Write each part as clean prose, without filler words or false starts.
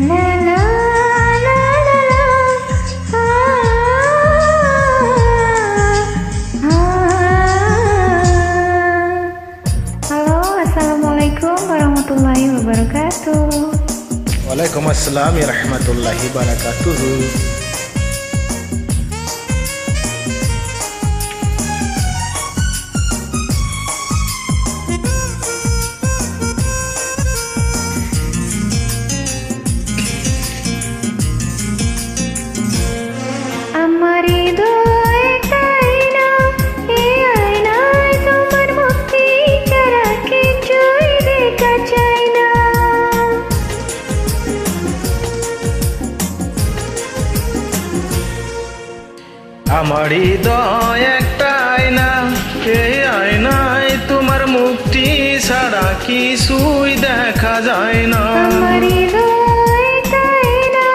লা লা লা লা লা, আ, আ, আ। হ্যালো, আসসালামু আলাইকুম warahmatullahi wabarakatuh. Waalaikumsalam warahmatullahi wabarakatuh. আমার হৃদয়টা আয়না, এই আয়নায় তোমার মুক্তি ছাড়া কিছুই দেখা যায় না। আমার হৃদয় একটা আয়না, এই আয়নায় তোমার মুক্তি ছাড়া কিছুই দেখা যায় না। আমার হৃদয়টা আয়না,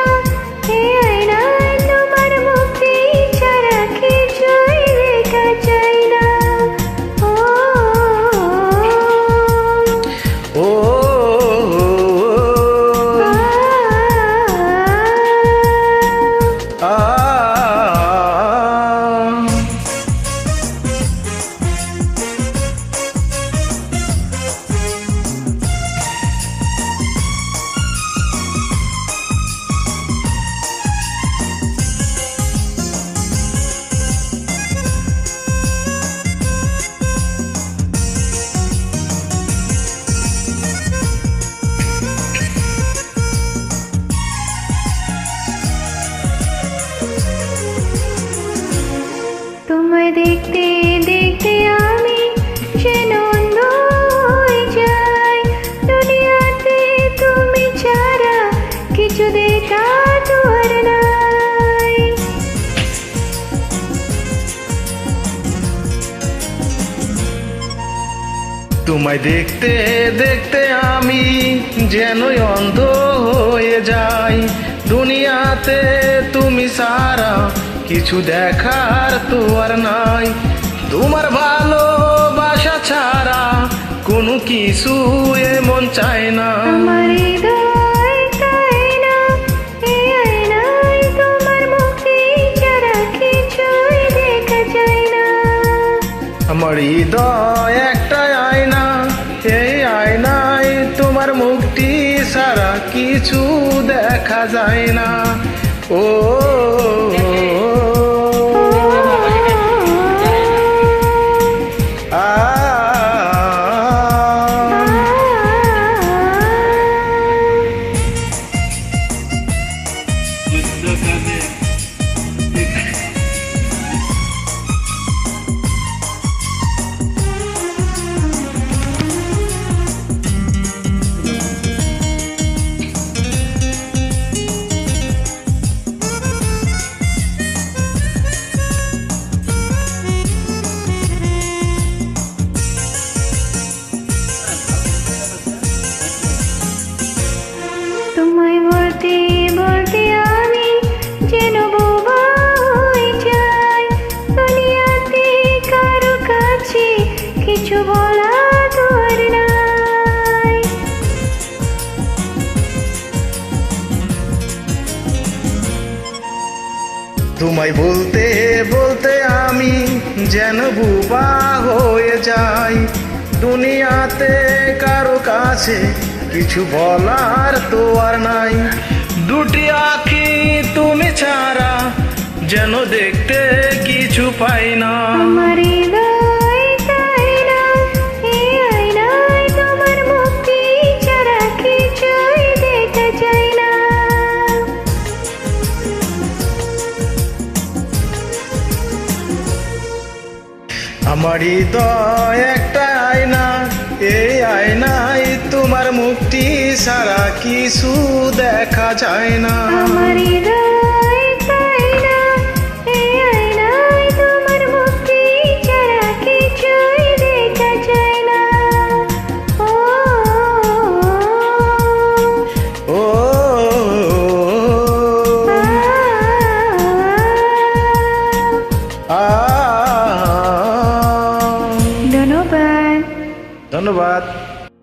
এই আয়নায় তোমার মুক্তি ছাড়া কিছুই দেখা যায় না। ও, ও আ, আ তোমায় দেখতে দেখতে আমি যেন অন্ধ হয়ে যাই। দুনিয়াতে তুমি ছাড়া কিছু দেখা তো আর নাই। তোমায় দেখতে দেখতে আমি যেন অন্ধ হয়ে যাই। দুনিয়াতে তুমি সারা কিছু দেখার তো আর নাই। তোমার ভালোবাসা ছাড়া কোনো কিছু এমন চায় না। আমার হৃদয়টা আয়না, এই আয়নায় তোমার মুক্তি ছাড়া কিছুই দেখা যায় না। আমার হৃদয় একটা আয়না, এই আয়নায় তোমার মুক্তি ছাড়া কিছু দেখা যায় না। ও আ তোমায় বলতে বলতে আমি যেন বোবা হয়ে যাই। দুনিয়াতে কারো কাছে কিছু বলা তো আর নাই। তোমায় বলতে বলতে আমি যেন বোবা হয়ে যাই। দুনিয়াতে কারো কাছে কিছু বলার তো আর নাই। দুটি আঁখি তুমি ছাড়া যেন দেখতে কিছু পাই না। আমার হৃদয়টা আয়না, এই আয়নায় তোমার মুক্তি ছাড়া কিছুই দেখা যায় না। আমার হৃদয় একটা আয়না, এই আয়নায় তোমার মুক্তি ছাড়া কিছু দেখা যায় না। আমার হৃদয়